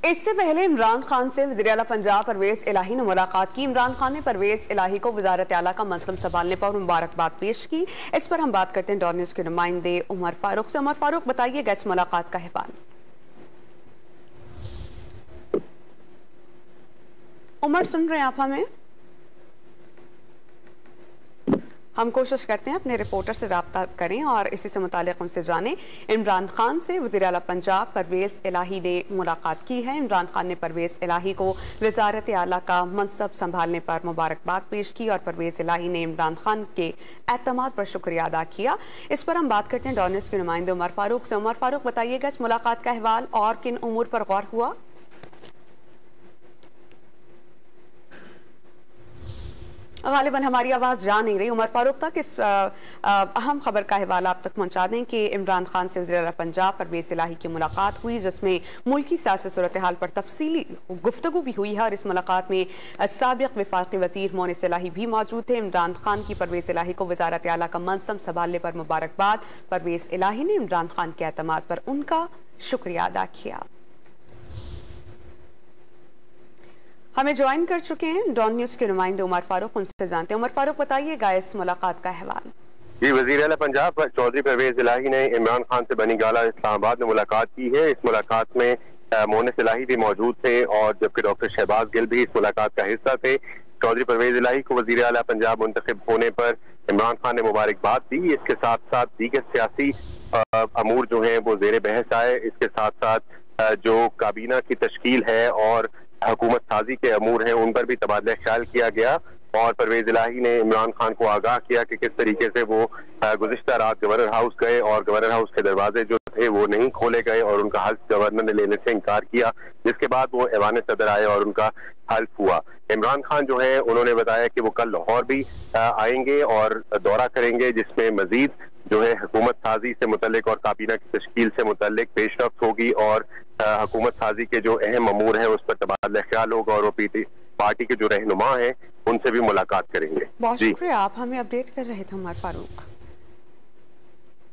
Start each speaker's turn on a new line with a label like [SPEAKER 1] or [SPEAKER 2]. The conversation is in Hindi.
[SPEAKER 1] इससे पहले इमरान खान से वज़ीर आला पंजाब परवेज इलाही ने मुलाकात की। इमरान खान ने परवेज इलाही को वज़ारत आला का मनसब संभालने पर मुबारकबाद पेश की। इस पर हम बात करते हैं डॉन न्यूज़ के नुमाइंदे उमर फारूक से। उमर फारूक, बताइएगा इस मुलाकात का अहवाल। उमर, सुन रहे हैं आप हमें? हम कोशिश करते हैं अपने रिपोर्टर से रब्ता करें और इसी से मुताल्लिक़ उनसे जानें। इमरान खान से वज़ीर आला पंजाब परवेज इलाही ने मुलाकात की है। इमरान खान ने परवेज इलाही को वज़ारत आला का मनसब संभालने पर मुबारकबाद पेश की और परवेज इलाही ने इमरान खान के एतमाद पर शुक्रिया अदा किया। इस पर हम बात करते हैं डॉन न्यूज़ के नुमाइंदे उमर फारूक से। उमर फारूक, बताइएगा इस मुलाकात का अहवाल और किन उमूर पर गौर हुआ? गालिबन हमारी आवाज जा नहीं रही उमर फारूक तक। इस अहम खबर का अहवाल आप तक पहुंचा दें कि इमरान खान से वज़ीर आला पंजाब परवेज इलाही की मुलाकात हुई, जिसमें मुल्की सियासी सूरत हाल पर तफसीली गुफ्तगू भी हुई है। और इस मुलाकात में साबिक़ वफाकी वज़ीर मोनिस इलाही भी मौजूद थे। इमरान खान की परवेज इलाही को वज़ारत आला का मनसब संभालने पर मुबारकबाद। परवेज इलाही ने इमरान खान के एतमाद पर उनका शुक्रिया अदा किया। हमें ज्वाइन कर चुके हैं डॉन न्यूज़ के नुमाइंदे उमर फारूक, उनसे जानते हैं। उमर फारूक, बताइएगा इस मुलाकात का अहवाल।
[SPEAKER 2] जी, वज़ीर आला पंजाब चौधरी परवेज इलाही ने इमरान खान से बनी गाला इस्लामाबाद में मुलाकात की है। इस मुलाकात में मोनिस इलाही भी मौजूद थे और जबकि डॉक्टर शहबाज गिल भी इस मुलाकात का हिस्सा थे। चौधरी परवेज इलाही को वज़ीर आला पंजाब मुंतखब होने पर इमरान खान ने मुबारकबाद दी। इसके साथ साथ दीगर सियासी अमूर जो हैं वो ज़ेर बहस आए। इसके साथ साथ जो काबीना की तश्कील है और हुकूमत साजी के अमूर हैं उन पर भी तबादला ख्याल किया गया। और परवेज इलाही ने इमरान खान को आगाह किया कि किस तरीके से वो गुज़िश्ता रात गवर्नर हाउस गए और गवर्नर हाउस के दरवाजे जो थे वो नहीं खोले गए और उनका हल्फ गवर्नर ने लेने से इनकार किया, जिसके बाद वो ऐवान सदर आए और उनका हल्फ हुआ। इमरान खान जो है उन्होंने बताया कि वो कल लाहौर भी आएंगे और दौरा करेंगे, जिसमें मजीद जो है हुकूमत साजी से मुतल्लिक और काबीना की तश्कील से मुतल्लिक पेशरफ्त होगी और हुकूमत साजी के जो अहम अमूर है उस पर तबादला ख्याल होगा और वो पार्टी के जो रहनुमा हैं उनसे भी मुलाकात करेंगे।
[SPEAKER 1] बहुत शुक्रिया, आप हमें अपडेट कर रहे थे उमर फारूक।